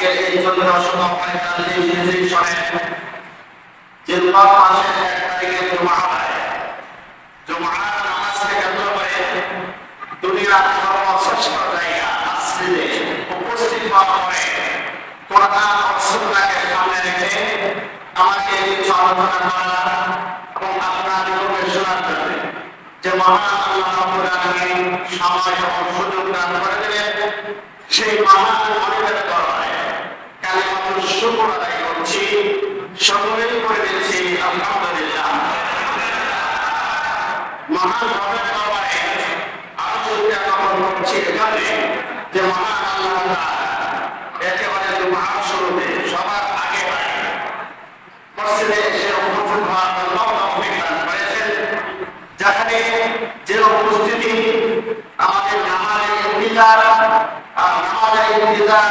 আজকে এই 1445 হিজরি সনে জিলহজ মাসের 1 তারিখে জুমআ নামাজকে কেন্দ্র করে দুনিয়ার সর্বশ্রেষ্ঠ জায়গা মসজিদে উপস্থিত হওয়ার পরে কোরআন ও সুন্নাহকে সামনে রেখে আমাকে কিছু আলোচনা করা এবং আপনাদের শোনার জন্য যে মহান আল্লাহ রাব্বুল আলামিন সময় ও সুযোগ দান করে দিলেন, সেই মহান মালিকের দরবারে কালিমাতুল শুকর আদায় করছি, সকলেই করে দিচ্ছি আলহামদুলিল্লাহ। মহান রবের দরবারে আরো শুকরিয়া জ্ঞাপন করছি এখানে যে মহান আল্লাহ একেবারে জুমআর শুরুতে সবার আগে মসজিদে এসে উপস্থিত হওয়ার জন্য তৌফিক দান করেছেন, যেখানে যে উপস্থিতি আমাদের নামাজের ইন্তজার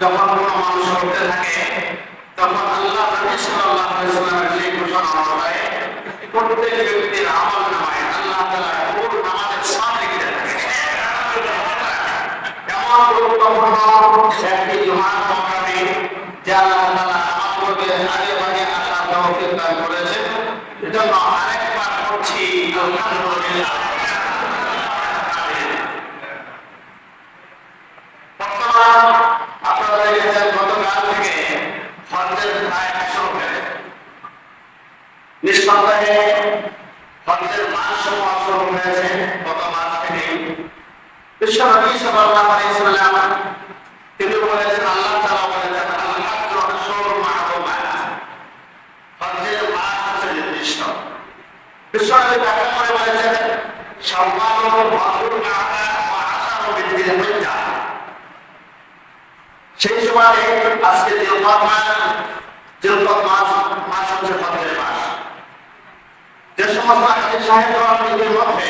যখন কোনো মানুষ করতে থাকে তখন আল্লাহ নবী সাল্লাল্লাহু আলাইহি ওয়াসাল্লামের সেই ঘোষণা অনুযায়ী প্রত্যেক ব্যক্তির আমল নামায় আল্লাহ তাআলা পুরো নামাজের সাথে লিখে রাখেন। এমন গুরুত্বপূর্ণ একটি জুমার মৌকামে যে আল্লাহ তাআলা আমাদেরকে আগে ভাগে আসার তৌফিক দান করেছেন, এজন্য আরেকবার বলছি আলহামদুলিল্লাহ। আপনারা দেখেছেন গতকাল থেকে হজ্জের আয়াত শুরু হয়েছে। নিঃসন্দেহে হজ্জের মাস শুরু হয়েছে গত মাস থেকে। বিশ্ব নবী সাল্লাল্লাহু আলাইহি ওয়াসাল্লাম তিনি বলেছেন, আল্লাহ তাআলা বলেছেন আল-হাজ্জু আশহুরুম মা'লুমাত, হজ্জের মাস হচ্ছে নির্দিষ্ট। বিশ্ব নবী ব্যাখ্যা করে বলেছেন শাওয়াল ও রাবিউল আউয়াল ওয়া আশারু বিল-হিজ্জাহ। সেই সময় আজকে জিলহজ মাস হচ্ছে হজ্জের মাস। যে সমস্ত হাজী সাহেবগণ নিজের মধ্যে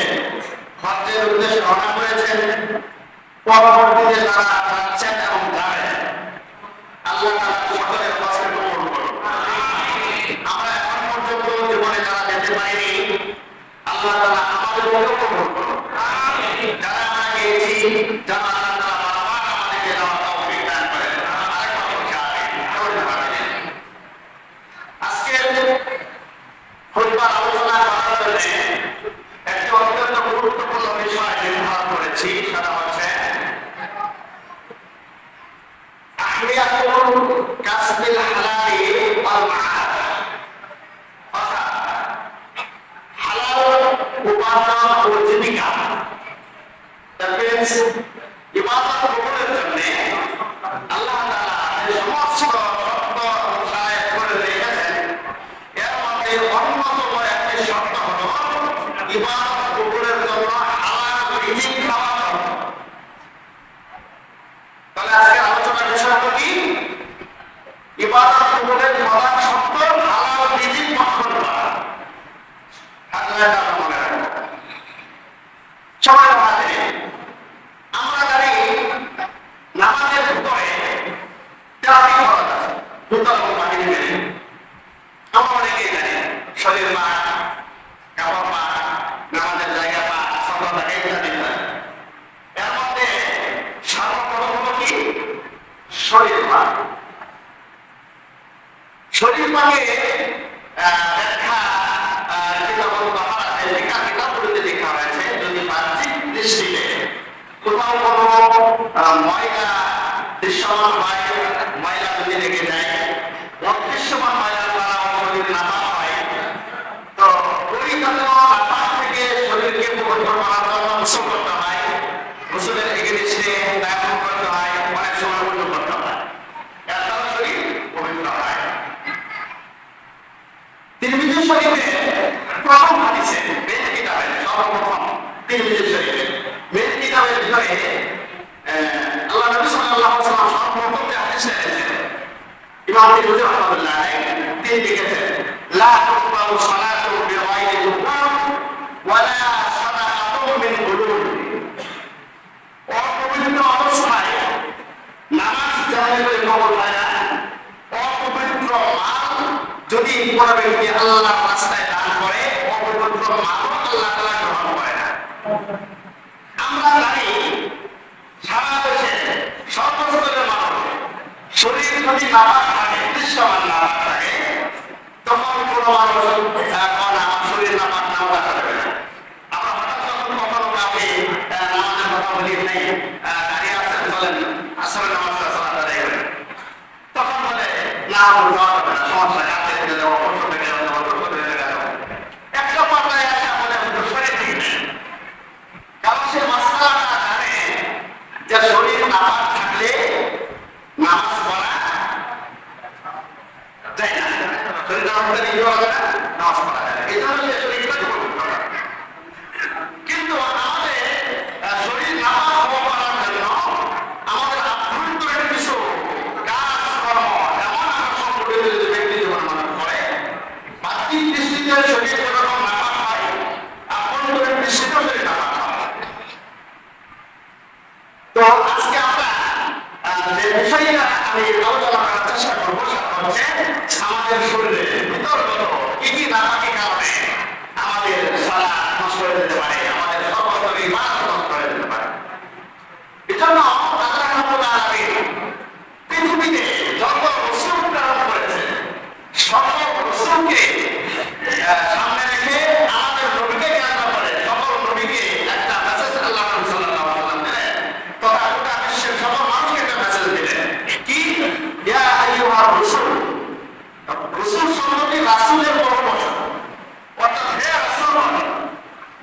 হজ্জের উদ্দেশ্যে রওনা করেছেন, পরবর্তীতে তারা যাচ্ছেন এবং যাবেন, আল্লাহ তাআলা সকলের হজ্জকে কবুল করুন। আমরা এখন পর্যন্ত জীবনে যারা যেতে পারিনি, আল্লাহ তাআলা আমাদেরকেও কবুল করুন। যারা আমরা গিয়েছি, যারা আলোচনা করার জন্য একটি অত্যন্ত গুরুত্বপূর্ণ বিষয় নির্ধারণ করেছি, সেটা হচ্ছে আহমিয়াতুল কাসবিল হালালি ওয়াল মাআদ, অর্থাৎ হালাল উপার্জন ও জীবিকা। ইবাদত কবুলের জন্য আল্লাহ তাআলা যে সমস্ত শর্ত সায়েদ করে রেখেছেন, এর মধ্যে অন্যতম একটি শর্ত হলো ইবাদত কবুলের জন্য হালাল রিজিক খাওয়া দরকার। তাহলে আজকে আলোচনার বিষয় হলো কি? ইবাদত কবুলের প্রধান শর্ত হালাল রিজিক ভক্ষণ করা। আল্লাহ তাআলা মনে রাখবেন। সবাই ভাবে আমরা জানি নামাজের ভিতরে তেলাওয়াত করা আছে, দুতলা পানি দিয়ে আমরা অনেকেই জানি শরীর পাক, কাপড় পাক, নামাজের জায়গা পাক, সফলতা ইত্যাদি। এর মধ্যে সর্বপ্রথম হলো কি? শরীর পাক। শরীর পাকে ব্যাখ্যা কিতাবগুলোতে লেখা হয়েছে, যদি বাহ্যিক দৃষ্টিতে কোথাও কোনো ময়লা দৃশ্যমান হয়, ময়লা যদি লেগে যায়, অদৃশ্যমান ময়লার দ্বারা শরীর নাপাক হয়, তো পরিকাঠামো নাপাক থেকে শরীরকে পবিত্র করার জন্য গোসল করতে হয়। গোসলের এগেনিস্টে তায়াম্মুম করতে হয়, অনেক সময় উজু করতে হয়, এর দ্বারা শরীর পবিত্র হয়। তিরমিজি শরীফে প্রথম হাদিসে মেন কিতাবের সর্বপ্রথম তিরমিজি শরীফে মেন কিতাবের ভিতরে আল্লাহ নবী সাল্লাল্লাহু আলাইহি ওয়াসাল্লাম সর্বপ্রথম যে হাদিসে এনেছেন, ইমাম তিরমিজি রাহমাতুল্লাহ আলাইহি তিনি লিখেছেন, লা তুকবালু সালাতু বিগাইরি তুহর ওয়ালা সাদাকাতু মিন গুলুল। অপবিত্র অবস্থায় নামাজ জায়েজ কবুল হয় না। অপবিত্র মাল যদি কোনো ব্যক্তি আল্লাহর রাস্তায় দান করে, অপবিত্র মাল আল্লাহ তাআলা গ্রহণ করে না। আমরা জানি সারা দেশে সর্বস্তরের মানুষ যদি নামাজ থাকে, দৃশ্যমান নামাজ থাকে, তখন কোনো মানুষ আমার শরীর নামাজ নাও রাখা যাবে না। আমরা হঠাৎ যখন কখনো কাউকে নামাজের কথা বলি, নাই দাঁড়িয়ে আসতে চলেন আসলে নামাজটা চলাটা দেয়, তখন বলে না যাওয়া যাবে না, সমস্যা কাছে ফিরে যাবো, কষ্ট থেকে যাবো, কষ্ট থেকে যাবো, একটা পাল্টায় আসা বলে শরীর ঠিক নেই। কারণ সে মাসলাটা জানে যে শরীর নামাজ থাকলে নামাজ পড়া যায় না, শরীর নামাজ থাকলে কি করা যায় না, নামাজ পড়া যায় না। এই জন্য সে শরীরটা করতে পারে। কিন্তু আমাদের শরীর নামাজ পড়ার জন্য আমাদের আভ্যন্তরীণ কিছু কাজকর্ম এমন আকর্ষণ করে যদি ব্যক্তি জীবন মানুষ করে, বাহ্যিক দৃষ্টিতে শরীর যেরকম নামাজ হয়, আভ্যন্তরীণ দৃষ্টিতেও শরীর নামাজ হয়। তো আজকে আমরা যে বিষয়টা আমি আলোচনা করার চেষ্টা করবো সেটা হচ্ছে আমাদের শরীরে ভিতরগত কি কি নাপাকি কারণে আমাদের সালাত নষ্ট হয়ে যেতে পারে, আমাদের সমস্ত ইবাদত নষ্ট হয়ে যেতে পারে। এজন্য আল্লাহ রাব্বুল আলামিন পৃথিবীতে যত রাসূল প্রেরণ করেছে, সকল রাসূলকে সামনে রেখে আমাদের নবীকে কেন্দ্র করে সকল নবীকে একটা মেসেজ আল্লাহ সাল্লাল্লাহু আলাইহি ওয়াসাল্লাম দিলেন, তথা গোটা বিশ্বের সকল মানুষকে একটা মেসেজ দিলেন। কি? ইয়া আইয়ুহার রাসূল। রাসূল শব্দটি রাসূলের পরবর্তী, অর্থাৎ হে রাসূলগণ,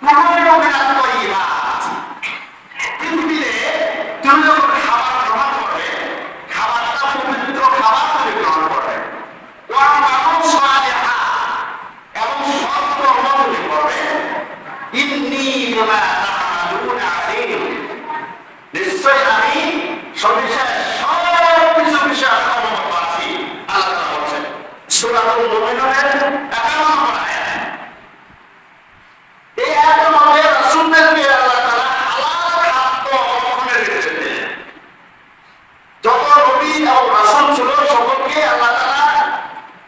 কুলু মিনাত তাইয়্যিবাত। পৃথিবীতে তুমি যখন খাবার গ্রহণ করবে, খাবারটা পবিত্র খাবার তুমি গ্রহণ করবে, ওয়া'মালু সালিহা, এবং সৎ কর্ম তুমি করবে। ইন্নী বিমা তা'মালুনা আলীম, নিশ্চয় আমি সবিশেষ সবকিছু বিষয়ে অবগত আছি। আল্লাহ তাআলা বলছেন সূরাতুল মুমিনুনের 51 নম্বর আয়াত। এই আয়াতের মধ্যে রাসূলদেরকে আল্লাহ তাআলা হালাল খাদ্য ভক্ষণের নির্দেশ দিলেন। যত নবী এবং রাসূল ছিল সকলকে আল্লাহ তাআলা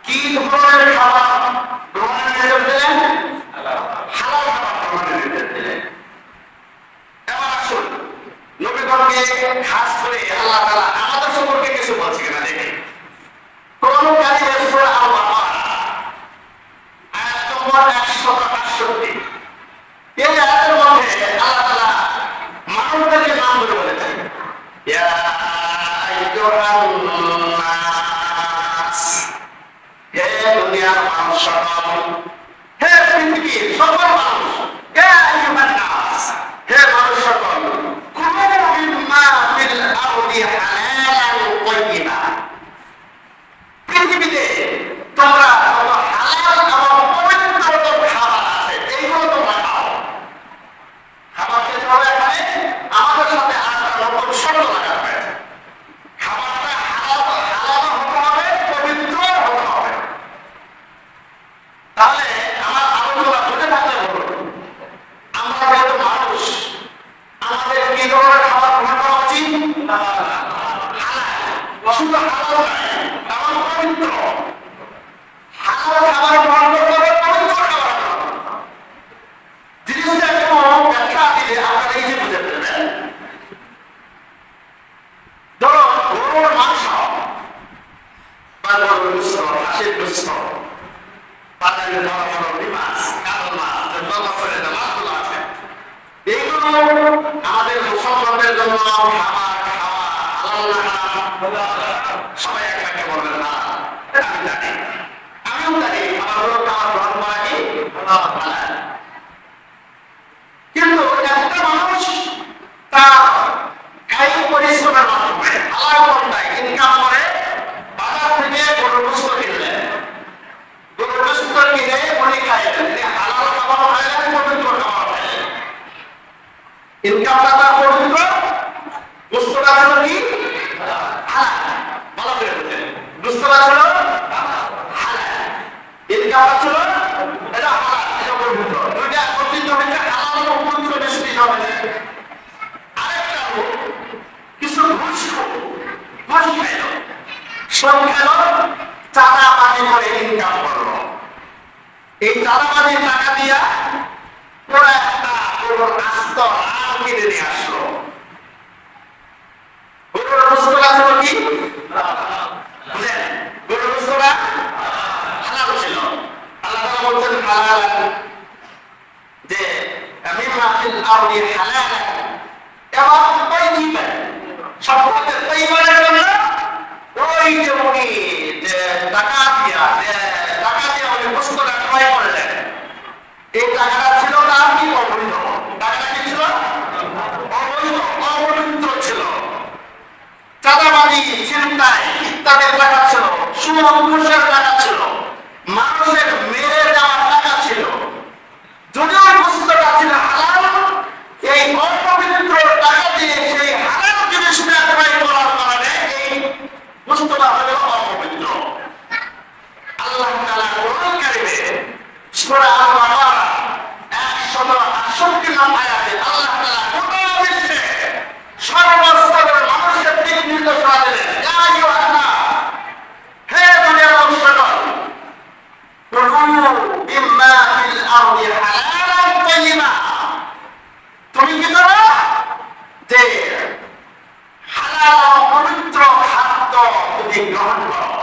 কি ধরনের খাবার গ্রহণের নির্দেশ দিলেন? হালাল খাবার গ্রহণের নির্দেশ দিলেন। এবার আসুন নবীগণকে খাস করে আল্লাহ তাআলা আমাদের সম্পর্কে কিছু বলছে কিনা দেখি। কোরআন কারীমের সূরা আল-বাকারা আয়াত নম্বর 168। এই আয়াতের মধ্যে আল্লাহ তাআলা মানুষদেরকে নাম ধরে বলেছেন, ইয়া আইয়ুহান নাস, হে দুনিয়ার মানুষ সকল, হে পৃথিবীর সকল মানুষ, ইয়া আইয়ুহান নাস, হে মানুষ সকল, কুলু মিম্মা ফিল আরদি হালালান তাইয়্যিবা। পৃথিবীতে তোমরা যত হালাল এবং পবিত্র খাবার আছে এইগুলো তোমরা খাও। খাবার খেতে হবে, এখানে আমাদের সাথে আরেকটা নতুন শব্দ লাগাতে হয়েছে। খাবারটা হালাল হতে হবে, পবিত্র হতে হবে। তাহলে আমার আলোচনা বুঝে থাকলে বলুন, আমরা যেহেতু মানুষ, আমাদের কি ধরনের খাবার গ্রহণ করা উচিত? হালাল, শুধু হালাল নয়, এবং পবিত্র। হালাল খাবার গ্রহণ করতে হবে, পবিত্র খাবার গ্রহণ করতে হবে। জিনিসটা একটু ব্যাখ্যা দিলে আপনারা এই যে বুঝে ফেলবেন। ধরো গরুর মাংস বা গরুর গোশত, হাঁসের গোশত, বাজারে ধরা পড়া মাছ, কাতল মাছ, জলস্তরের যে মাছগুলো আছে, এইগুলো আমাদের মুসলমানদের জন্য খাবার খাওয়া হালাল না হারাম? সবাই এক বাক্যে বলবেন না, আমি জানি, আমিও জানি আমার হলো খাবার গ্রহণ করা কি হালাল। কিন্তু একটা মানুষ তার কায়িক পরিশ্রমের মাধ্যমে হালাল পন্থায় ইনকাম করে বাজার থেকে গরুর গোশত কিনলেন, গরুর গোশত কিনে উনি খাইলেন, হালাল খাবার খাইলেন, পবিত্র খাবার খাইলেন। ইনকামটা তার পবিত্র, গোশতটা ছিল কি হালাল। ভালো করে বুঝলেন, গোশতটা ছিল হালাল, ইনকামটা ছিল এটা হালাল, এটা পবিত্র। দুইটা একত্রিত হয়েছে, হালাল এবং পবিত্র মিশ্রিত হয়েছে। আরেকটা লোক কিছু ঘুষ খাইল, সব খেল, চাঁদাবাজি করে ইনকাম করলো। এই চাঁদাবাজির টাকা দিয়া পুরো একটা গরুর আস্ত রান কিনে নিয়ে আসলো। গরুর গোশতটা ছিল কি মুস্তফা হলো অপবিত্র। আল্লাহ তাআলা কোরআন কারীমে সূরা আল-বাকারা 168 নম্বর আয়াতে আল্লাহ তাআলা গোটা বিশ্বে সর্বস্তরের মানুষকে দিক নির্দেশনা দিলেন, ইয়া আইয়ুহান নাস, হে দুনিয়ার মানুষগণ, কুলু মিম্মা ফিল আরদি হালালান তাইয়্যিবা, তুমি কি করো যে হালাল ও পবিত্র খাদ্য তুমি গ্রহণ করো।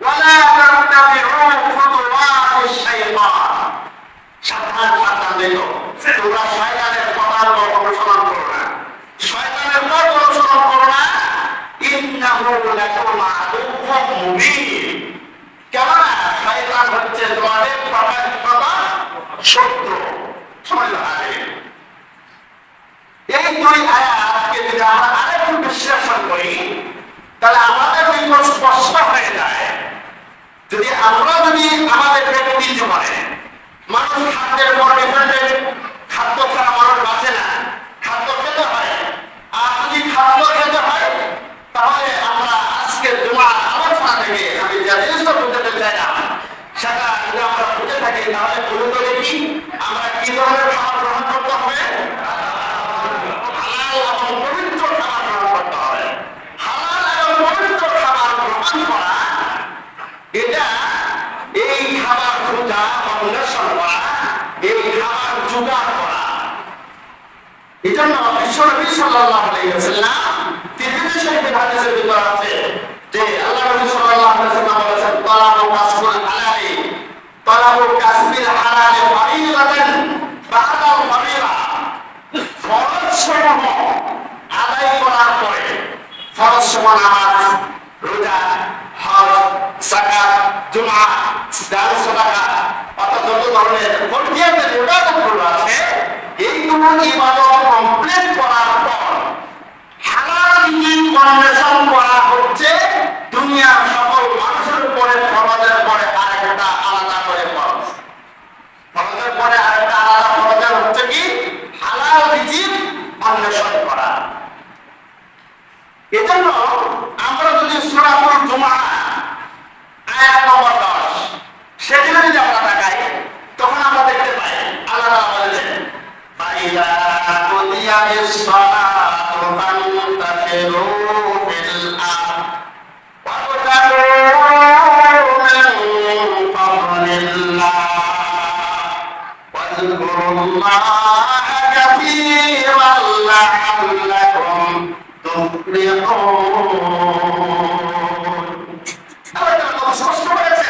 ওয়ালা তাত্তাবিউ খুতুওয়াতিশ শাইতান, সাবধান সাবধান দেখো, তোমরা শয়তানের পথের অনুসরণ করো না, শয়তানের পথ অনুসরণ করো না। ইন্নাহু লাকুম আদুউম মুবিন, কেননা শয়তান হচ্ছে তোমাদের প্রকাশ্য শত্রু। এই দুই আয়াতকে যদি আমরা আরেকটু বিশ্লেষণ করি তাহলে আমাদের নিকট স্পষ্ট হয়ে যায়, যদি আমরা আমাদের ব্যক্তি জীবনে মানুষ খাদ্যের উপর ডিপেন্ডেন্ট, খাদ্য ছাড়া মানুষ বাঁচে না, খাদ্য খেতে হয়, আর যদি খাদ্য খেতে হয় তাহলে আমরা আজকের জুমার আলোচনা থেকে আমি যে জিনিসটা বুঝতে চাইলাম সেটা যদি আমরা বুঝে থাকি তাহলে বলুন তো দেখি আমরা কি ধরনের খাবার গ্রহণ করতে হবে। হালাল এবং পবিত্র খাবার গ্রহণ করতে হবে। হালাল এবং পবিত্র খাবার গ্রহণ করা, এটা এই খাবার খোঁজা, অন্বেষণ করা, এই খাবার জোগাড় করা। এই জন্য বিশ্বনবী সাল্লাল্লাহু আলাইহি ওয়াসাল্লাম তিরমিজি শরীফের হাদিসের ভিতর আছে যে আল্লাহ নবী সাল্লাল্লাহু আলাইহি ওয়াসাল্লাম বলেছেন, তালাবু কাসবুল হালালি, তালাবু কাসবিল হালালি ফারিদাতান বা'দাল ফারিদা, ফরজ সমূহ আদায় করার পরে, ফরজ সমূহ নামাজ, রোজা, হজ, যাকাত, জুমা, দান সাদাকা, অর্থাৎ যত ধরনের ফরজিয়াতের ইবাদতগুলো আছে, এইগুলো ইবাদত কমপ্লিট করার পর হালাল রিজিক অন্বেষণ করা হচ্ছে দুনিয়ার সকল মানুষের উপরে ফরজের পরে আরেকটা আলাদা করে ফরজ। ফরজের পরে আরেকটা আলাদা ফরজের হচ্ছে কি হালাল রিজিক অন্বেষণ করা। এজন্য আমরা যদি সূরাতুল জুমআ আয়াত নম্বর 10 সেদিকে যদি আমরা তাকাই তখন আমরা দেখতে পাই আল্লাহ তাআলা বলেছেন, ফাইযা কুদিয়াতিস সালাতু ফান্তাশিরু ফিল আরদ ওয়াবতাগু মিন ফাদলিল্লাহ ওয়াযকুরুল্লাহা কাসীরান লাআল্লাকুম তুফলিহুন। স্পষ্ট হয়েছে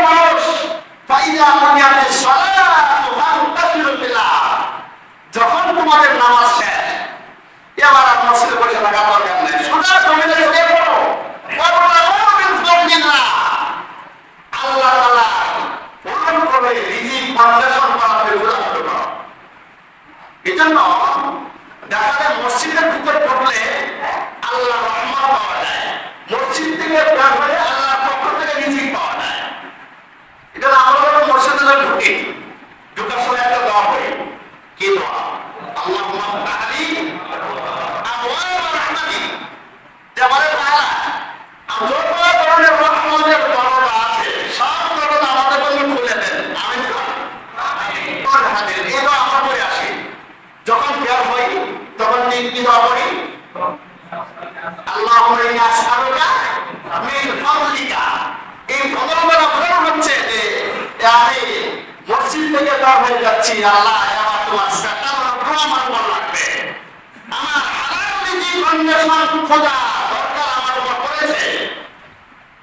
মানুষ যখন তোমাদের নামাজ শেষ, এবার আর মসজিদে বসে থাকা দরকার নেই, সোজা জমিনে শুয়ে পড়ো, আল্লাহ তাআলা পূরণ করে রিজিক অন্বেষণ করা শুরু করো। এই জন্য দেখা যায় মসজিদের ভিতরে ঢুকলে আল্লাহ রহমত পাওয়া যায়, মসজিদ থেকে বের হয়ে আল্লাহর পক্ষ থেকে রিজিক পাওয়া যায়। এটা আমরা যখন মসজিদে ঢুকি, ঢুকার সময় একটা দোয়া করি, কি দোয়া? আল্লাহুম্মা ফতহলি আবওয়াব রাহমাতিক, যে আমাদের তাআলা যত ধরনের রহমতের দরজা আছে সব দরজা আমাদের জন্য খুলে দেন। আমিন। এই দোয়া আমরা পড়ে আসি, যখন বের হই তখন কি দোয়া করি? আল্লাহুম্মা ইন্নী আসআলুকা মিন ফাদলিকা। এই ফজলটা বলা হচ্ছে যে আমি মসজিদ থেকে বের হয়ে যাচ্ছি, আল্লাহ আমার তোমার সাকাত আমার উপর লাগবে, আমার হালাল রিজিক অন্বেষণ খোঁজা দরকার আমার উপর পড়েছে,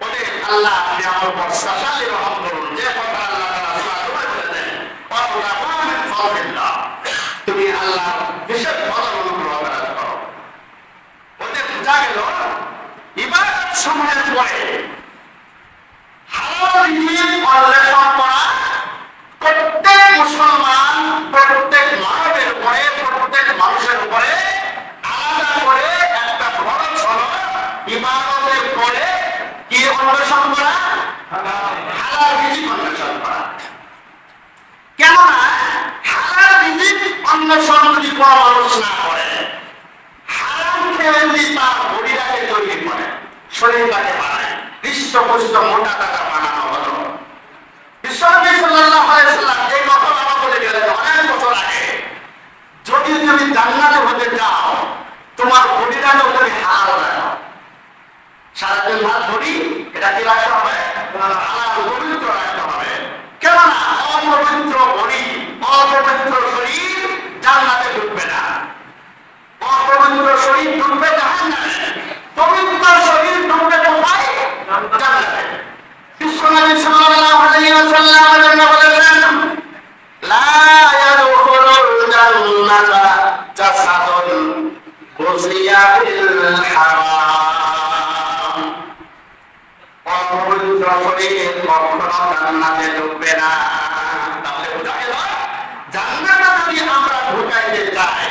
ওদের আল্লাহ আপনি আমার উপর স্পেশালি রহম করুন। যে কথা আল্লাহ তাআলা সূরা বলেছেন, ওয়াবতাগু মিন ফাদলিল্লাহ, তুমি আল্লাহ বিশেষ ফজল অনুগ্রহ করো। ওদের বোঝা গেল ইবাদত সমূহের পরে হালাল রিজিক অন্বেষণ করা প্রত্যেক মুসলমান, প্রত্যেক মানবের উপরে, প্রত্যেক মানুষের উপরে আলাদা করে একটা ফরজ হলো ইবাদতের পরে কি অন্বেষণ করা? হালাল রিজিক অন্বেষণ করা। কেননা হালাল রিজিক অন্বেষণ যদি কোনো মানুষ না করে, হারাম খেয়ে যদি তার বডিটাকে তৈরি শরীরটাকে বানায়, হৃষ্টপুষ্ট মোটা টাকা বানানো হলো। বিশ্বনবী সাল্লাল্লাহু আলাইহি সাল্লাম এই কথা বাবা বলে গেলেন অনেক বছর আগে, যদি তুমি জান্নাতে হতে চাও তোমার বডিটাকে তুমি হালাল রাখো। সারাদিন ভাত ধরি এটা কি রাখতে হবে? হালাল পবিত্র রাখতে হবে। কেননা অপবিত্র বডি, অপবিত্র শরীর জান্নাতে ঢুকবে না। অপবিত্র শরীর ঢুকবে জাহান্নামে, পবিত্র শরীর ঢুকবে কোথায়? জান্নাতে। বিশ্বনবী সাল্লাল্লাহু আলাইহি ওয়াসাল্লাম বলেছেন, লা ইয়াদখুলুল জান্নাতা জাসাদুন বুযিয়া বিল হারাম। অপবিত্র শরীর কখনো জান্নাতে ঢুকবে না। তাহলে বোঝা গেল জান্নাতে যদি আমরা ঢুকাইতে চাই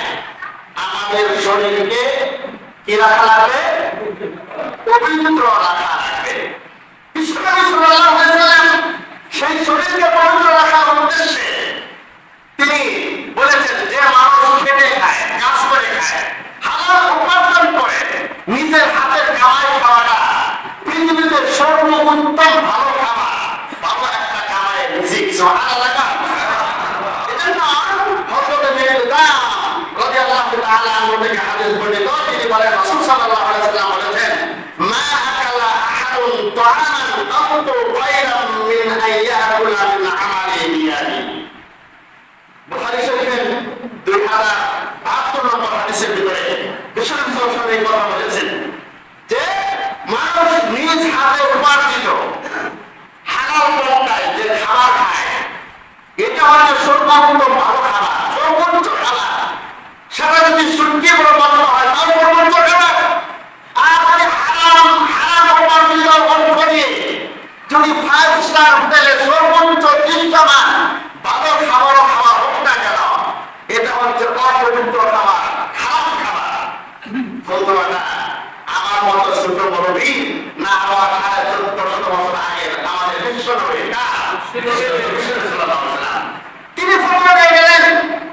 আমাদের শরীরকে কি রাখা লাগবে? পবিত্র রাখা লাগবে। বিশ্বনবী সাল্লাল্লাহু আলাইহি ওয়াসাল্লাম সেই শরীরকে পবিত্র রাখার উদ্দেশ্যে তিনি বলেছেন যে মানুষ খেটে খায়, কাজ করে খায়, হালাল উপার্জন করে নিজের হাতের কামাই খাওয়াটা পৃথিবীতে সর্বোত্তম ভালো খাবার, ভালো একটা কামাইয়ের রিজিক। সুবহানাল্লাহ। এজন্য হযরত মিকদাম রাদিয়াল্লাহু তাআলা আনহু থেকে হাদিস বর্ণিত, তিনি বলেন রাসূল সাল্লাল্লাহু আলাইহি ওয়াসাল্লাম বলেছেন, মা আকালা আহাদুন তাআমান আফদু খায়রাম মিন আইয়াকুলা মিন আমালি বিয়াদি। বুখারী শরীফের 2072 নম্বর হাদিসের ভিতরে বিশ্বনবী সাল্লাল্লাহু আলাইহি ওয়াসাল্লাম এই কথা বলেছেন যে মানুষ নিজ হাতে উপার্জিত হালাল পন্থায় যে খাবার খায় এটা হচ্ছে সর্বোত্তম ভালো খাবার, সর্বোচ্চ খাবার। সেটা যদি শুনকি বড় বন্ধ হয় তাহলে সর্বোচ্চ খাবার। আর যদি হারাম উপার্জিত অর্থ দিয়ে যদি 5 স্টার হোটেলে সর্বোচ্চ 3টা মান ভালো খাবারও খাওয়া হোক না কেন, এটা হচ্ছে অপবিত্র খাবার, খারাপ খাবার। বলতে পারে আমার মতো ছোট মুরব্বী না আমার 1400 বছর আগের আমাদের বিশ্বনবী তিনি ফতোয়া দিয়ে গেলেন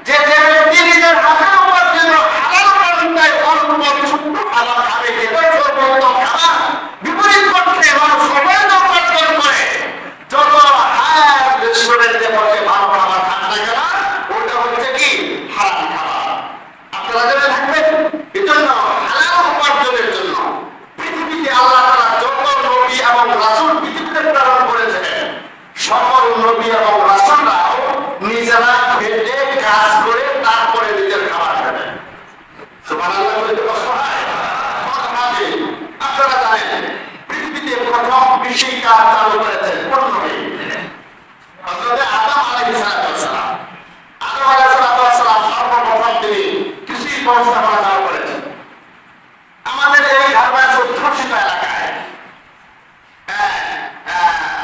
যে যে ব্যক্তি নিজের হাতে উপার্জিত হালাল উপার্জনটাই অল্প ছোট্ট খাবার খাবে এটা সর্বোত্তম খাবার। বিপরীত পক্ষে মানুষ অবৈধ উপার্জন করে যত রেস্টুরেন্টে বসে ভালো খাবার খান না কেন ওটা হচ্ছে কি হারাম খাবার। আপনারা জেনে থাকবেন এজন্য হালাল উপার্জনের জন্য পৃথিবীতে আল্লাহ তাআলা যত নবী এবং রাসূল পৃথিবীতে প্রেরণ করেছেন সকল নবী এবং রাসূলরাও নিজেরা খেটে কাজ করে তারপরে নিজের খাবার খাবেন। সুবহানাল্লাহ বলে কষ্ট হয়। আপনারা জানেন পৃথিবীতে প্রথম কৃষি কাজ চালু করেছেন কোন নবী? হযরত আদম আলাইহিস সালাম। আদম আলাইহিস সালাম সর্বপ্রথম তিনি কৃষি ব্যবস্থাপনা চালু করেছেন। আমাদের এই ধারবাস উত্তরসীত এলাকায়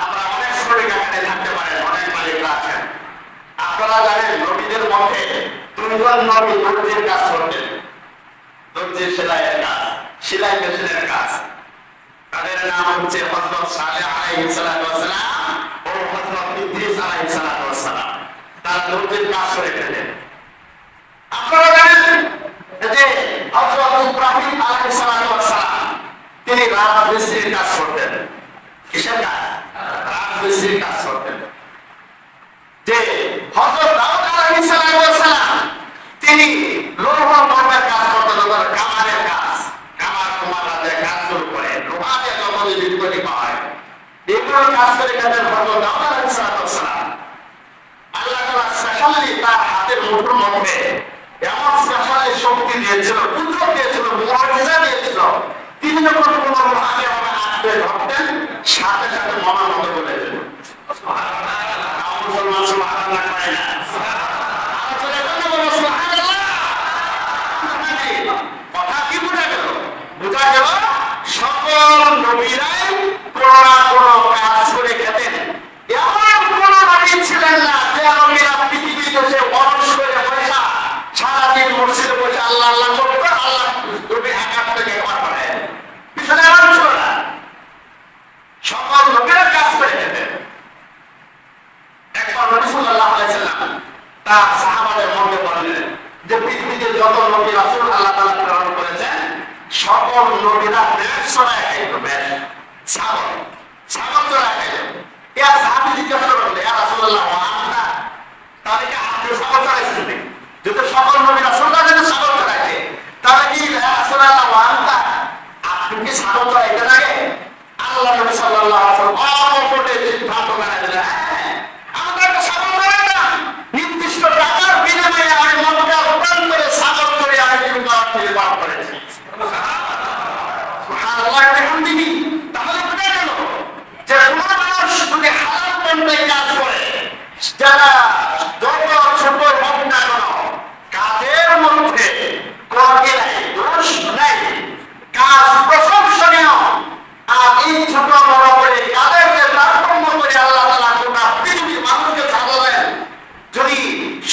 আমরা অনেক শ্রমিক এখানে থাকতে পারেন, অনেক মালিকরা আছেন। আপনারা জানেন নবীদের মধ্যে 2 জন নবী দর্জির কাজ করতেন, দর্জির সেলাইয়ের কাজ, সেলাই মেশিনের কাজ। তাদের নাম হচ্ছে হযরত সালেহ আলাইহিস সালাম ও হযরত ইদ্রিস আলাইহিস সালাম। তারা দর্জির কাজ করে ফেলেন। আপনারা জানেন যে হযরত ইব্রাহিম আলাইহিস সালাম তিনি রাজমিস্ত্রির কাজ করতেন। কিসের কাজ? রাজমিস্ত্রির কাজ করতেন। যে হযরত দাউদ আলাইহিস সালাম তিনি লৌহ কর্মের কাজ করতেন, কামারের কাজ, কামার কুমাররা কাজগুলো করে লোহা দিয়ে যত জিনিস তৈরি হয় এগুলোর কাজ করে গেছেন হযরত দাউদ আলাইহিস সালাম। আল্লাহ তাআলা স্পেশালি তার হাতের মুঠোর মধ্যে এমন স্পেশালি শক্তি দিয়েছিল, কুদরত দিয়েছিল, মুআজিজা দিয়েছিল। তিনি যখন কোনো লোহাকে আঁকড়ে ধরতেন সাথে সাথে মনের মতো বলে যেত। সুবহানাল্লাহ। মুসলমান সুবহানাল্লাহ করে না। কথা কি বোঝা গেল? বোঝা গেল সকল নবীরাই কোনো না কোনো কাজ করে খেতেন। এমন কোন নবী ছিলেন না যে নবীরা পৃথিবীতে বসে অলস করে পয়সা সারাদিন মসজিদে বসে আল্লাহ আল্লাহ করতো, আল্লাহ নবী আকাশ থেকে খাবার পাঠায়। পিছনে এমন ছিল না, সকল নবীরা কাজ করে খেতেন। একবার নবী সাল্লাল্লাহু আলাইহি ওয়াসাল্লাম তার সাহাবাদের মধ্যে বললেন যে পৃথিবীতে যত নবী রাসূল আল্লাহ তাআলা প্রেরণ করেছেন সকল নবীরা চড়ায় খাইল, ছাগল ছাগল চড়ায় খাইল। এর সাহাবী জিজ্ঞাসা করলো, ইয়া রাসূলুল্লাহ আনতা, তাহলে কি আপনি ছাগল চড়াইছেন নাকি? যদি সকল নবী রাসূলরা যদি ছাগল চড়াইছে, তাহলে কি ইয়া রাসূলুল্লাহ আনতা, আপনি কি ছাগল চড়াইতে লাগে? আল্লাহ নবী সাল্লাল্লাহু আলাইহি ওয়াসাল্লাম অপরপটে সিদ্ধান্ত বানায় দিলেন, হ্যাঁ আমরা একটা ছাগল চড়াইতাম, নির্দিষ্ট টাকার বিনিময়ে আমি মক্কা উড়ান করে ছাগল চড়ে আমি জীবিকা নির্বাহ করেছি। সুবহানাল্লাহ বিহামদিহি। তাহলে বোঝা গেল যে কোনো মানুষ যদি হালাল পন্থায় কাজ করে, যারা যত ছোট হোক না কেন, কাজের মধ্যে কোনো কি নাই, দোষ নাই, কাজ প্রশংসনীয়। আর এই ছোট বড় করে কাদেরকে তারতম্য করে আল্লাহ তাআলা গোটা পৃথিবীর মানুষকে সাজালেন। যদি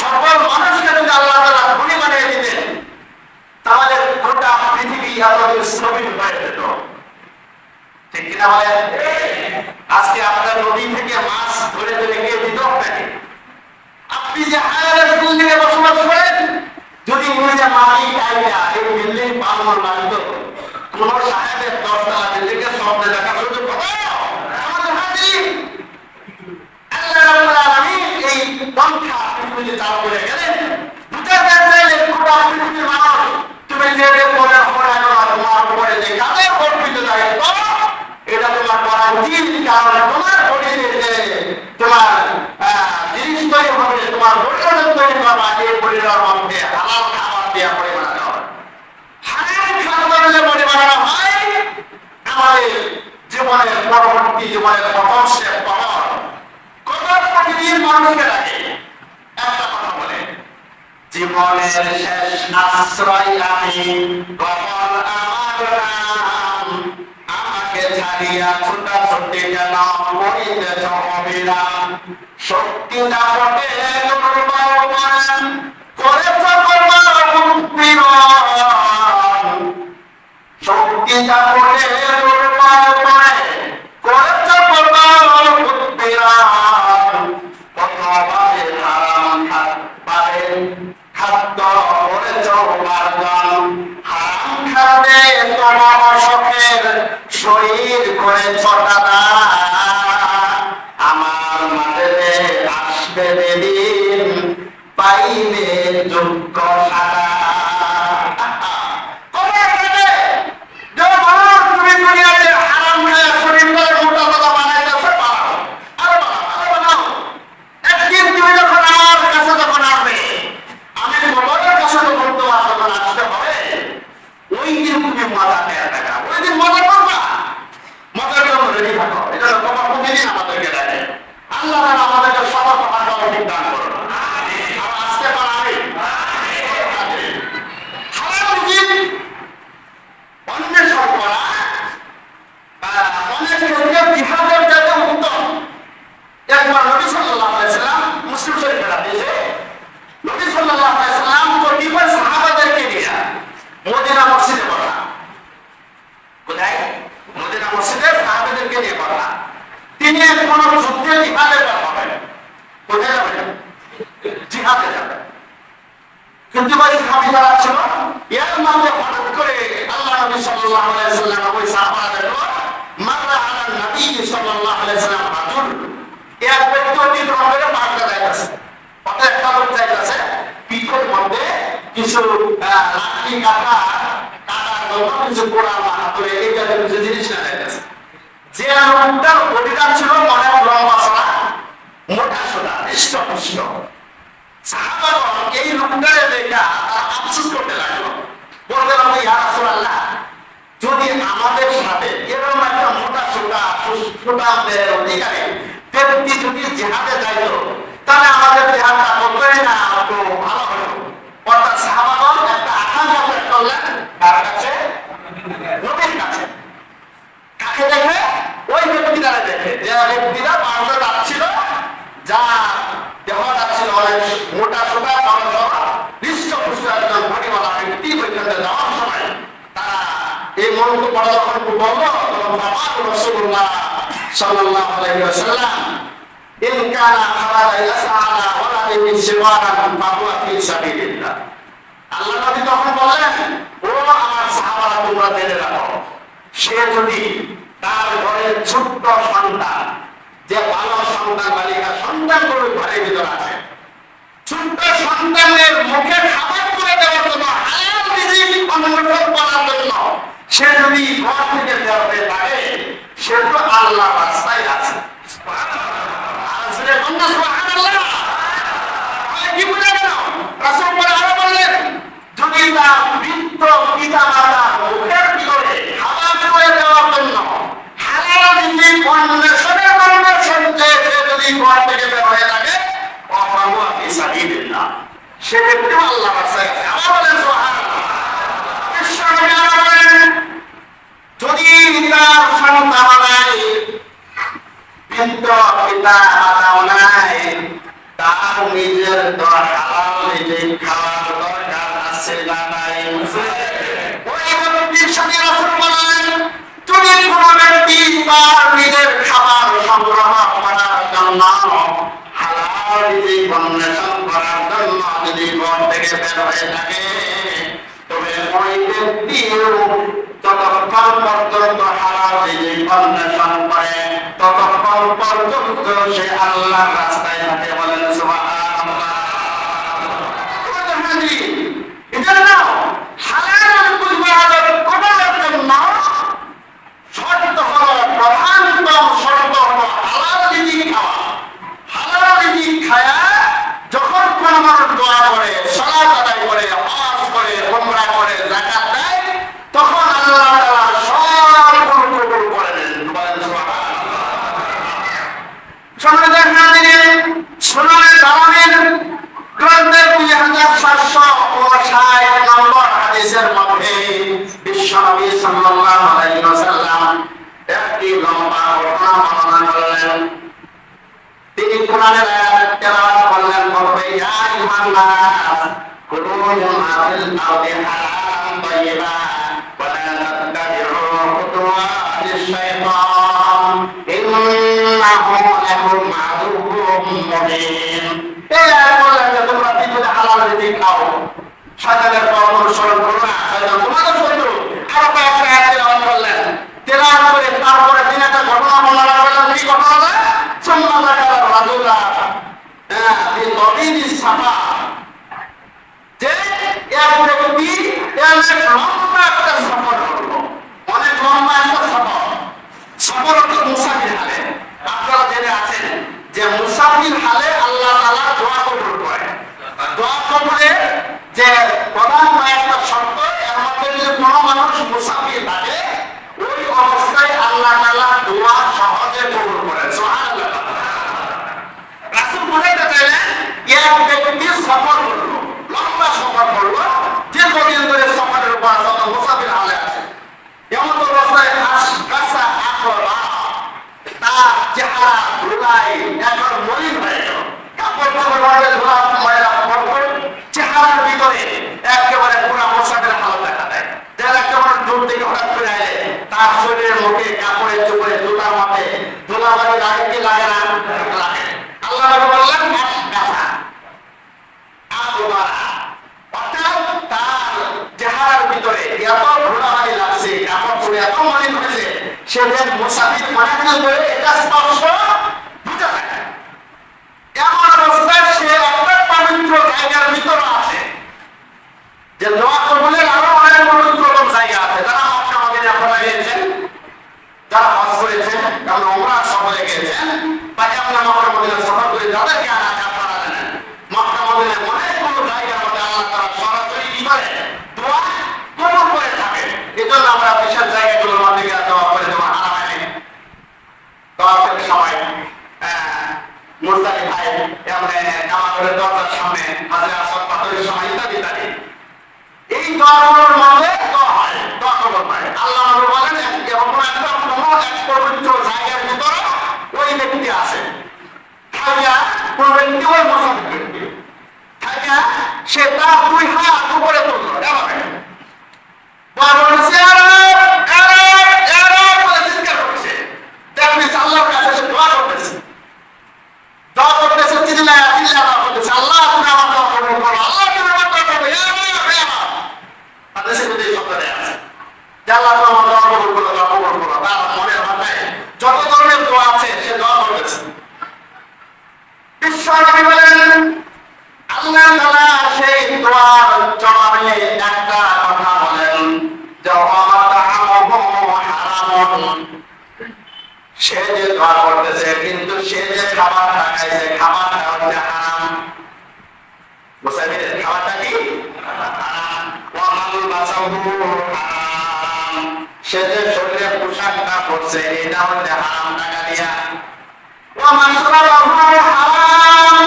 সকল মানুষকে যদি আল্লাহ তাআলা ধনী বানিয়ে দিতেন, তাহলে গোটা পৃথিবী আমাদের শ্রমিক হয়ে যেত। ঠিক কিনা বলেন? আজকে আপনার নদী থেকে মাছ ধরে ধরে কে দিত আপনাকে? আপনি যে হায়ারের বিল্ডিং এ বসবাস করেন, যদি উনি যে মালিক আইয়া এই বিল্ডিং বানানোর লাগত, কোন সাহেবের 10 তলা বিল্ডিং এর স্বপ্নে দেখা সুযোগ হবে? আমাদের হাজির আল্লাহ রাব্বুল আলামিন এই পন্থা পৃথিবীতে চালু করে গেলেন। বুঝতে চাইলেন গোটা পৃথিবীর মানুষ, তুমি যে মনে হয় না তোমার উপরে যে কাদের অর্পিত দায়িত্ব, এটা তোমার করা উচিত। কারণ তোমার শরীরে যে তোমার জিনিস তৈরি হবে, তোমার ভোজন তৈরি করবা, এই পরিবার মধ্যে হালাল খাবার দিয়ে পরে বানানো হয়। হারাম খাবার যে পরে বানানো হয়, আমাদের জীবনের পরবর্তী জীবনের প্রথম স্টেপ পাওয়ার কত প্রতিদিন মানুষকে লাগে। একটা কথা বলে, জীবনের শেষ আশ্রয় আমি, কখন আমার নাম, আমাকে ছাড়িয়া ছুটাছুটি কেন করিতেছ অবিরাম, শক্তি দাপটে দুর্বল করেন করেছ করবার উৎপীড়ন, শক্তি দাপটে দুর্বল করে করেছ করবার উৎপীড়ন, কতভাবে হারাম পারে খাদ্য করেছ উপার্জন, হারাম খাদ্যে তোমার শখের শরীর করেছ টানা, আমার মাঝে আসবে দিন পাইবে যোগ্য সাদা। কিন্তু ভাই সাহাবী যারা ছিল, এর মধ্যে হঠাৎ করে আল্লাহ নবী সাল্লাল্লাহু আলাইহি ওয়াসাল্লাম ওই সাহাবাদের মাররা আলা নবী সাল্লাল্লাহু আলাইহি ওয়াসাল্লাম রাজুল, এক ব্যক্তি অতিক্রম করে মারতে যাইতেছে। পথে একটা লোক যাইতেছে, পিঠের মধ্যে কিছু লাঠি কাটার জন্য কিছু কোড়াল হাতুড়ে এই জাতীয় কিছু জিনিস না যাইতেছে। যে লোকটার পরিধান ছিল অনেক লম্বা চড়া, মোটা সোটা, হৃষ্টপুষ্ট। সাহাবাগণ এই লোকটারে দেখা আফসোস করতে লাগলো, বলতে লাগলো, ইয়া রাসূলুল্লাহ, যদি আমাদের সাথে এরকম একটা মোটা সোটা সুঠামদের অধিকারী ব্যক্তি যদি জিহাদে যাইতো, তাহলে আমাদের জিহাদটা কতই না একটু ভালো হতো। অর্থাৎ সাহাবাগণ একটা আকাঙ্ক্ষা প্রকাশ করলেন, কার কাছে? নবীর কাছে। কাকে দেখে? ওই ব্যক্তিটারে দেখে, যে ব্যক্তিরা পাল্টে যাচ্ছিল, যা দেহ যাচ্ছিল অনেক মোটা সোটা হৃষ্টপুষ্ট একজন ভটিওয়ালা ব্যক্তি। ওইখানে যাওয়ার সময় তারা এই মন্ত্র পড়া যখন বলল, তখন রাসূলুল্লাহ সাল্লাল্লাহু আলাইহি ওয়াসাল্লাম ইন কানা খারাজা ইয়াসআলা ওয়ালাদিহি সিওয়ারান ফাহুয়া ফি সাবিলিল্লাহ। আল্লাহ নবী তখন বললেন, ও আমার সাহাবারা, তোমরা জেনে রাখো, সে যদি তার ঘরের ছোট্ট সন্তান, যে বালক সন্তান বালিকা সন্তানগুলো ঘরের ভিতর আছে, ছোট্ট সন্তানের মুখে খাবার করে দেওয়ার জন্য, হালাল রিজিক অন্বেষণ করার জন্য সে যদি ঘর থেকে বের হয়ে থাকে, সে তো আল্লাহর রাস্তায় আছে। কি বুঝে গেল? রাসূল আরো বললেন, যদি তার বৃদ্ধ পিতা মাতা মুখের ভিতরে খাবার করে দেওয়ার জন্য হালাল রিজিক অন্বেষণের জন্য সে যদি ঘর থেকে বের হয়ে থাকে, সে ব্যক্তি আল্লাহ রাস্তায় আছে। আবার বলেন সুবহানাল্লাহ। যদি তার সন্তান নাই, বৃদ্ধ পিতা মাতাও নাই, তার নিজের হালাল রিজিক খাওয়ার দরকার আছে না নাই? ওই ব্যক্তির সাথে রাসূল বলেন, যদি কোনো ব্যক্তি তার নিজের খাবার সংগ্রহ করার জন্য হালাল রিজিক অন্বেষণ করার জন্য যদি ঘর থেকে বের হয়ে থাকে, তবে ওই ব্যক্তিও ততক্ষণ পর্যন্ত হালাল রিজিক অন্বেষণ করে, ততক্ষণ পর্যন্ত সে আল্লাহর রাস্তায় থাকে। বলেন সুবহানাল্লাহ। এজন্য হালাল ইবাদত করার জন্য শর্ত হলো, প্রধানতম শর্ত হলো হালাল রিজিক খাওয়া। হালাল রিজিক খায়া যখন কোন মানুষ দোয়া করে, সালাত আদায় করে, হজ করে, উমরা করে, যাকাত দেয়, তখন আল্লাহ তাআলা সবগুলো কবুল করে নেন। বলেন সুবহানাল্লাহ। সম্মানিত হাজিরিন, সুনানে দারামির গ্রন্থের 2759 নম্বর হাদিসের মধ্যে বিশ্বনবী সাল্লাল্লাহু আলাইহি ওয়াসাল্লাম একটি লম্বা ঘটনা বর্ণনা করলেন। তিনি কোরআনের আয়াত তেলাওয়াত করলেন, বলবেন, ইয়া আইয়ুহান নাস কুলু মিম্মা ফিল আরদি হালালান তাইয়্যিবা ওয়া লা তাত্তাবি'উ খুতুওয়াতিশ শাইতান ইন্নাহু লাকুম আদুউম মুবিন। এই আয়াত বললেন যে তোমরা পৃথিবীতে হালাল রিজিক খাও, শয়তানের পথ অনুসরণ করো না, শয়তান তোমাদের শত্রু। আরো কয়েকটা আয়াত তেলাওয়াত করলেন। তেলাওয়াত করে তারপরে তিনি একটা ঘটনা বর্ণনা করলেন। কি ঘটনা? যে এক ব্যক্তি অনেক লম্বা একটা সফর করলো, অনেক লম্বা একটা সফর হচ্ছে মুসাফির হালে। আপনারা জেনে আছেন যে মুসাফির হালে আল্লাহ তাআলা দোয়া কবুল করে। দোয়া কবুলের যে প্রধান কয়েকটা শর্ত, এর মধ্যে যদি কোনো মানুষ মুসাফির থাকে, ওই অবস্থায় আল্লাহ তাআলা দোয়া সহজে কবুল করেন। সুবহানাল্লাহ। রাসূল বুঝাইতে চাইলেন, এক ব্যক্তি সফর করলো, লম্বা সফর করলো, যে কদিন ধরে সফরের উপর যত মুসাফির হালে আছে, এমন অবস্থায় কাঁচা আকরা তার চেহারা ধুলায় এখন মলিন হয়ে গেল। কাপড় চোপড় ময়লা ধোলা ময়লা পড়ল, চেহারার ভিতরে একেবারে পুরো মুসাফির হালত দেখা দেয়। যারা একেবারে দূর থেকে হঠাৎ করে আয়, তার শরীরের মুখে কাপড়ের চোপড়ে জুতার মাপে ধুলাবালি লাগে কি লাগে না? লাগে। আল্লাহ বললেন, কাঁচা আকরা, অর্থাৎ তার চেহারার ভিতরে এত ধুলাবালি লাগছে, কাপড় চোপড়ে এত মলিন হয়েছে, সে মুসাফির অনেকদিন ধরে এটা স্পষ্ট বুঝা যায়। এমন অবস্থায় সে একটা পবিত্র জায়গার ভিতরে আছে, যে দোয়া কবুলের আরো অনেক পবিত্র জায়গা আছে। যারা মক্কা মদিনা আপনারা গিয়েছেন, যারা হজ করেছেন, কারণ ওমরা সফরে গিয়েছেন, বা আপনারা মক্কা মদিনা সফর করে যাদেরকে আপনারা জানেন, মক্কা মদিনায় অনেকগুলো জায়গার মধ্যে আল্লাহ তাআলা সরাসরি কি করে? দোয়া কবুল করে থাকে। এজন্য আমরা বিশেষ জায়গাগুলোর মধ্যে গিয়ে দোয়া করে দেওয়া হারামাইনে দোয়ার সময় মুজদালিফায় এমনি কামারের দরজার সামনে হাজরে আসওয়াদ পাথরের সময় ইত্যাদি ইত্যাদি এই দোয়াগুলোর মধ্যে দোয়া হয়, দোয়া কবুল হয়। আল্লাহ নবী বলেন, এরকম একটা এক পবিত্র জায়গার ভিতরে ওই ব্যক্তি আছে, থাকা কোন ব্যক্তি ওই মুসাফির ব্যক্তি থাকা, সে তার দুই হাত উপরে তুলল, এভাবে দোয়া করছে, বলে চিৎকার করছে। দেখবি আল্লাহর কাছে সে দোয়া করতেছে, দোয়া করতেছে, চিল্লায়া দোয়া করতেছে, আল্লাহ তুমি আমার দোয়া কবুল করো, আল্লাহ তুমি আমার দোয়া করো, হাদিসে কিন্তু এই শব্দটা আছে যে আল্লাহ তুমি আমার দোয়া কবুল করো, সে যে দোয়া করতেছে কিন্তু সে যে খাবারটা খাইছে খাবারটা হচ্ছে হারাম। মুসাফিরের খাবারটা কি হারাম। ওয়ামাল বাসাহু হারাম, সে যে শরীরে পোশাকটা পরছে এটা হচ্ছে হারাম টাকা দিয়া। ওয়ামাল শারাবাহু হারাম,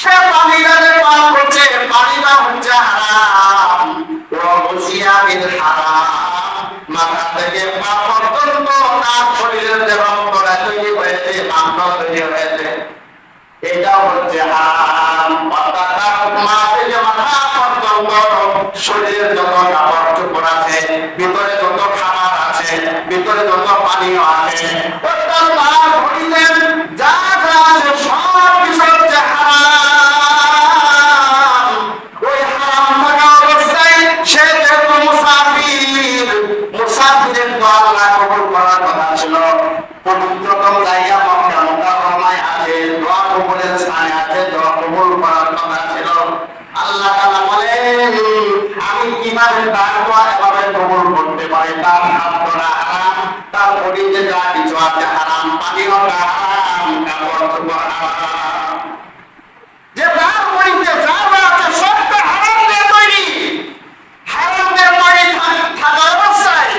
সে পানিটা যে পান করছে পানিটা হচ্ছে হারাম। ওয়া গুসিয়া বিল হারাম, মাথা থেকে পা পর্যন্ত তার শরীরের যে রক্তটা তৈরি হয়েছে মাংস তৈরি হয়েছে এটা হচ্ছে হারাম। অর্থাৎ তার মা থেকে মাথা পর্যন্ত শরীরের যত কাপড় চোপড় আছে, ভিতরে যত খাবার আছে, ভিতরে যত পানীয় আছে, অর্থাৎ তার শরীরে যা যা আছে সব কিছু হচ্ছে হারাম। ওই হারাম থাকা অবস্থায় সে যেহেতু মুসাফির, মুসাফিরের দোয়া আল্লাহ কবুল করার কথা ছিল। পবিত্রতম জায়গা মক্কা মুকাররমায় আছে, দোয়া কবুলের স্থানে আছে, দোয়া কবুল করার কথা ছিল। আল্লাহ তাআলা বলেন আমি কিভাবে তার দোয়া এভাবে কবুল করতে পারি। তার হাতটা হারাম, তার শরীরে যা কিছু আছে হারাম, পানীয়টা হারাম, কাপড় চোপড় হারাম, যে তার শরীরে যা আছে সবটা হারাম দিয়ে তৈরি। হারাম দিয়ে তৈরি থাকা অবস্থায়,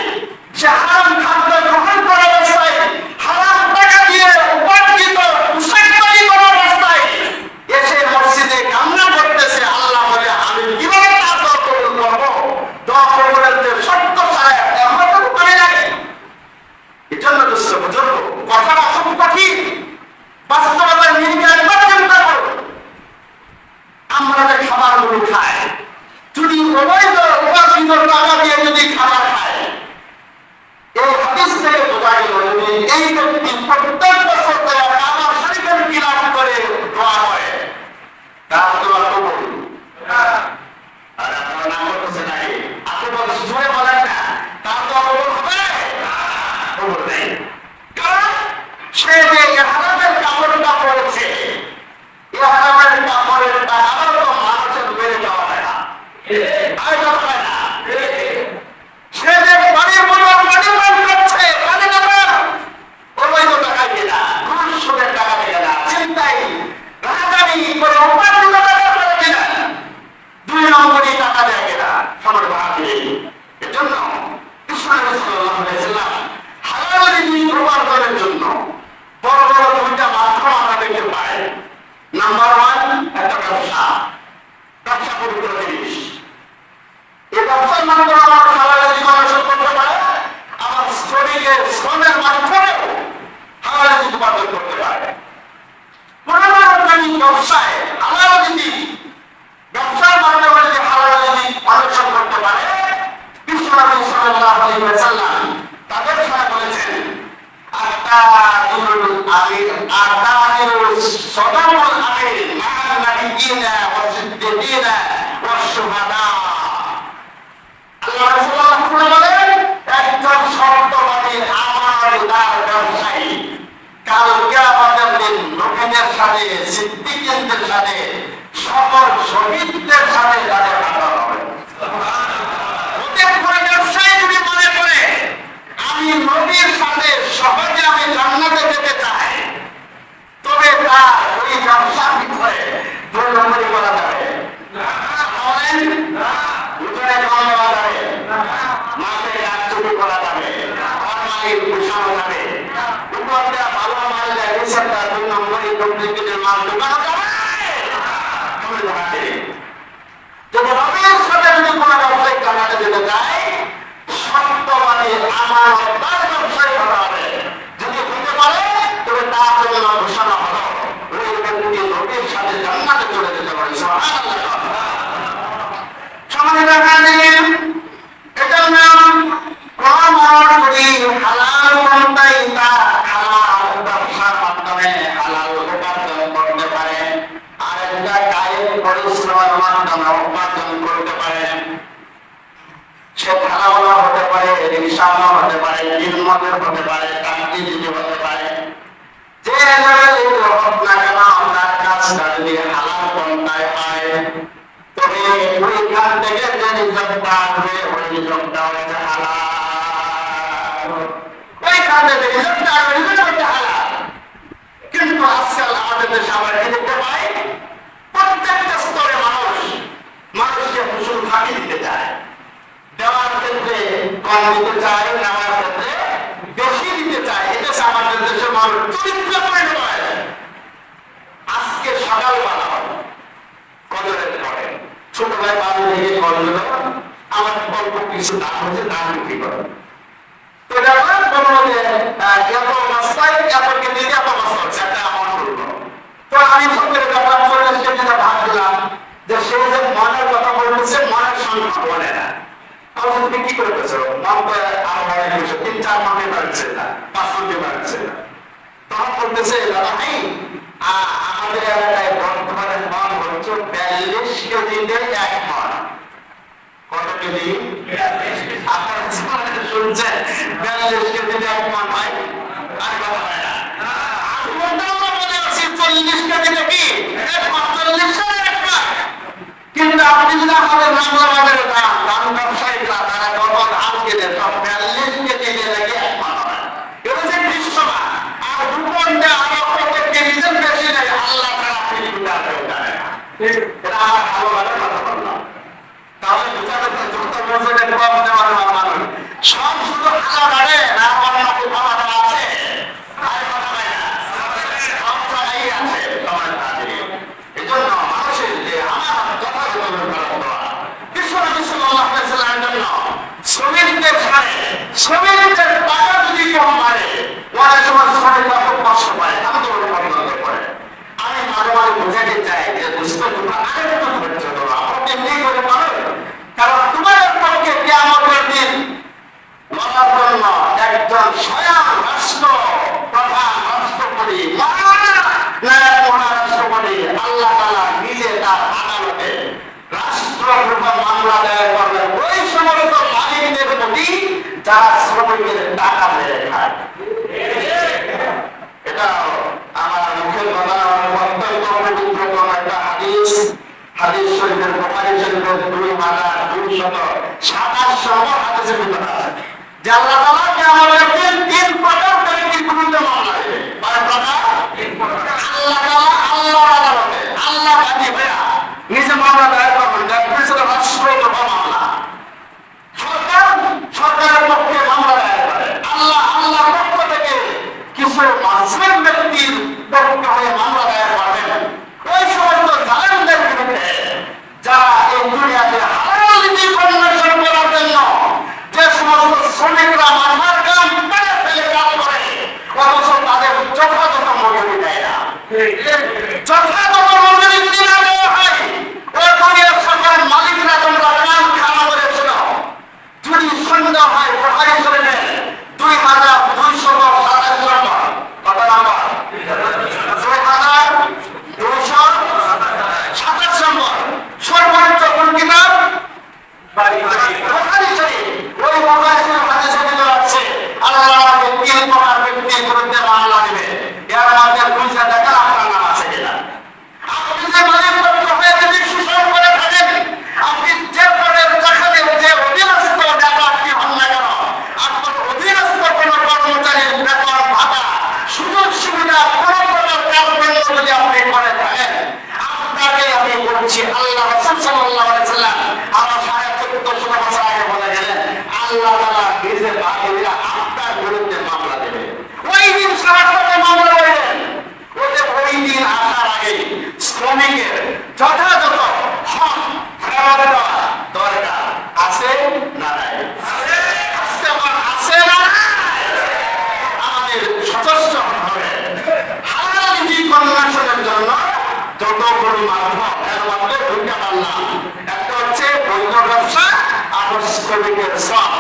সে হারাম খাদ্য গ্রহণ করার অবস্থায়, হারাম টাকা দিয়ে উপার্জিত পোশাক তৈরি করার অবস্থায় এসে মসজিদে কান্না করতেছে। আল্লাহ বলে আমি কিভাবে তার দোয়া কবুল করবো? দোয়া কবুলের যে শর্ত ছাড়া আমার তো উপায় নাই। এই জন্য দুষ্ট বুজুর্গ কথাটা খুব কঠিন, বাস্তবতার নিরিখে একবার চিন্তা করো। আমরা যে খাবারগুলো খাই, যদি অবৈধ উপার্জিত টাকা দিয়ে যদি খাবার খায়, এই হাদিস থেকে বোঝা গেল যদি এই ব্যক্তি প্রত্যেক বছর কাবা শরীফের তিলাওয়াত করে দোয়া হয় তার দোয়া কবুল। আর আপনারা না করতেছেন নাকি? আপনি বলেন জোরে বলেন না, তার দোয়া কবুল হবে? কবুল নেই। কারণ সে যে ইহরামের কাপড়টা পরেছে, ইহরামের কাপড়ের টাকাও তো মানুষের বেড়ে যাওয়া হয় না, আয়টা হয় না। সে যে পানির বোতল পানি পান করছে, পানি দেবেন অবৈধ টাকা দিয়ে না, ঘুষ সুদের টাকা দিয়ে না, চিন্তাই রাজানি করে উপার্জিত টাকা করে কিনা, 2 নম্বরই টাকা দেয় কিনা, সবার ভাগে। এজন্য বিশ্বনবী সাল্লাল্লাহু আলাইহি ওয়াসাল্লাম হালাল রিজিক উপার্জনের জন্য বড় বড় 2টা মাধ্যম আমরা দেখতে পাই। নাম্বার 1 একটা ব্যবসা। ব্যবসা পবিত্র জিনিস। এই ব্যবসার মাধ্যমে আমার হালাল রিজিক অর্জন করতে পারে, আমার শরীরে শ্রমের মাধ্যমে হালাল রিজিক উপার্জন করতে পারে। পুনরাবর্তনী ব্যবসায় হালাল রিজিক, ব্যবসার মাধ্যমে যদি হালাল রিজিক অর্জন করতে পারে, বিশ্বনবী সাল্লাল্লাহু আলাইহি ওয়াসাল্লাম তাদের সময় বলেছেন আতাজিরুল আমির, আতাজিরুল সাদাকুল আমির মা নাবিয়িনা ওয়া সিদ্দিকিনা ওয়া শুহাদা। আল্লাহ রাসূলুল্লাহ বলেন একজন সত্যবাদী আমানতদার ব্যবসায়ী কাল কিয়ামতের দিন নবীদের সাথে, সিদ্দিকদের সাথে, সকল শহীদদের সাথে তাদের হাত হবে। ব্যবসায়ী যদি মনে করে আমি নবীর সাথে সহজে আমি জান্নাতে যেতে চাই, তবে তার ওই ব্যবসার বিষয়ে 2 নম্বরই বলা যাবে না, উত্তরে কম বলা যাবে, মাঠে রাজচুরি করা যাবে, ফরমালিন পোষানো যাবে, উপর দেওয়া ভালো মাল দেয় রিসেপ্টার 2 নম্বরই ডুপ্লিকেটের মাল দোকানো যাবে। যদি নবীর সাথে যদি কোনো ব্যবসায়ী জান্নাতে যেতে চায়, সত্যবাদী আমানতদার ব্যবসায়ী হতে হবে। যদি হতে পারে তবে তার জন্য ঘোষণা হলো ওই ব্যক্তি নবীর সাথে জান্নাতে চলে যেতে পারে। সুবহানাল্লাহ। সম্মানিত হাজিরিন, এটার নাম কোন মানুষ যদি হালাল পন্থায় তার হালাল ব্যবসার মাধ্যমে হালাল উপার্জন করতে পারে, আর একটা কায়িক পরিশ্রমের মাধ্যমে উপার্জন করতে পারে, সে ঠালাওয়ালা হতে পারে, রিকশাওয়ালা হতে পারে, ইলমদের হতে পারে, চাকরিজীবী হতে পারে, যে লেভেলের হোক না কেন তার কাজটা যদি হালাল পন্থায় হয়, তবে ওইখান থেকে যে রিজল্টটা আসবে ওই রিজল্টটা হচ্ছে হালাল। ওইখান থেকে রিজল্টটা আসবে, রিজল্ট হচ্ছে দেশে আমরা কি দেখতে পাই, প্রত্যেকটা স্তরে মানুষকে ফসল ফাঁকি দিতে চায়, দেওয়ার ক্ষেত্রে কম দিতে চায়, নেওয়ার ক্ষেত্রে বেশি দিতে চায়। এটা আমাদের দেশের মানুষ চরিত্র করে নয়। আজকে সকালবেলা কদরের পরে ছোট ভাই বাবু থেকে কল দিল, আমার অল্প কিছু দাম হচ্ছে, দাম বিক্রি করে। তো দেখলাম বললো যে এত মাস্তায় এত কেজি এত মাস হচ্ছে, একটা অ্যামাউন্ট করলো। তো আমি ফোন করে দেখলাম 40 কেজিটা ভাগ দিলাম, যে সে যে মনের কথা বলতেছে মনের সংখ্যা বলে না। তাহলে তুমি কি করে পেয়েছো? মন তো আরো অনেক বেশি, 3-4 মনে পারছে না, 5 মনে পারছে না। তখন বলতেছে দাদা ভাই আমাদের এলাকায় বর্তমানে মন হচ্ছে 42 কেজিতে 1 মন। কত কেজি? আপনারা শুনছেন 42 কেজিতে 1 মন ভাই? আর কথা হয় না। আমি বলতে মনে করছি 40 কেজিতে কি 1 মন, 40 সালের 1 মন। কিন্তু আপনি যদি আমাদের বাংলা বাজারে ধান ব্যবসায়ীরা তারা কত ধান কেনে সব 42 কেজি লাগে 1 মন হয়। এটা যে বিশ্বমান আর দুপন্ডে আরো প্রত্যেক কেজিতে বেশি নেই, আল্লাহ তারা পৃথিবীতে আর কেউ জানে না। এটা আমার ভালোভাবে কথা বললাম। তাহলে বুঝাতে যত মজুরের কম দেওয়ার মানুষ সব শুধু হালা বাড়ে না, আমার নাকি ভালো আছে আর কথা হয় না, সব জায়গায় আছে তোমার কাছে। এই জন্য মানুষের যে আমার যথাযথ বিশ্বনবী সাল্লাল্লাহু আলাইহি ওয়াসাল্লামের জন্য শ্রমিকদের সাথে শ্রমিকদের টাকা যদি কম বাড়ে, অনেক সময় শ্রমিকরা খুব কষ্ট পায়, আন্দোলন করে। আমি মাঝে মাঝে বোঝাতে চাই যে দুষ্ট তোমরা আরেকটু ধৈর্য ধরো, আমরা এমনি করে পারো, কারণ তোমাদের পক্ষে কিয়ামতের দিন লড়ার জন্য একজন স্বয়ং রাষ্ট্র প্রধান রাষ্ট্রপতি মহারাষ্ট্রপতি আল্লাহ তাআলা নিজে তার আদালতে রাষ্ট্রদ্রোহ মামলা দায়ের করবেন ওই সমস্ত মালিকদের প্রতি যারা শ্রমিকের টাকা মেরে খায়। এটা আমার মুখের কথা অত্যন্ত পবিত্র একটা হাদিস শরীফের বুখারী শরীফের 2227 নম্বর হাদিসের ভিতরে আছে যে আল্লাহ তাআলা কিয়ামতের দিন 3 প্রকার ব্যক্তির বিরুদ্ধে মামলা দেবে। কয় প্রকার? 3 প্রকার। আল্লাহ তাআলা আল্লাহর আদালতে আল্লাহ বাদী হয়ে নিজে মামলা দায়ের করবেন, যার পিছনে রাষ্ট্রদ্রোহ মামলা। সরকারের পক্ষে মামলা দায়ের করে, আল্লাহর পক্ষ থেকে কিছু মাসুম ব্যক্তির পক্ষ হয়ে মামলা দায়ের করবেন। ওই সমস্ত জালেমদের বিরুদ্ধে যারা এই দুনিয়াতে হালাল নীতি অন্বেষণ করার জন্য যে সমস্ত শ্রমিকরা মাথার ঘাম পেটে ফেলে কাজ করে, অথচ তাদের যথাযথ মজুরি দেয় না। যথাযথ মজুরি যদি না দেওয়া হয়, ওই দুনিয়ার সকল মালিকরা তোমরা কান খানা করে শোনো। যদি সন্দেহ হয় বুখারী শরীফে 2227 নম্বর, কত নম্বর? 2227 নম্বর সর্বোচ্চ কোন কিতাব? বুখারী শরীফ। ওই বুখারী শরীফ হাদিসে বলা আছে আল্লাহ আমাকে 3 প্রকার ব্যক্তির বিরুদ্ধে মামলা দিবে, এর মধ্যে 200 টাকা আপনার নাম আছে কিনা? আপনি যে মালিক পক্ষ হয়ে যদি শোষণ করে থাকেন, আপনি যে পদের চাকরি যে অধীনস্থ ডাকাতি হন না কেন, আপনার অধীনস্থ কোনো কর্মচারীর বেতন ভাতা সুযোগ সুবিধা কোনো প্রকার কার্যক্রম যদি আপনি করে থাকেন, আপনাকে আমি বলছি আল্লাহ রাসূল সাল্লাল্লাহু আলাইহি ওয়াসাল্লাম আমার 1450 বছর আগে বলে গেলেন আল্লাহ তাআলা নিজে বাকিরা আপনার বিরুদ্ধে মামলা দেবে। ওই দিন সারাটাকে মামলা দেবেন। ওই দিন আসার আগে শ্রমিকের যথাযথ হক ফেরত দেওয়া দরকার আছে না নাই? আছে না নাই? আমাদের সচেষ্ট হতে হবে। হালাল নীতি অন্বেষণের জন্য যতগুলো মাধ্যম এর মধ্যে দুইটা পারলাম, একটা হচ্ছে বৈধ ব্যবসা আর শ্রমিকের শ্রম।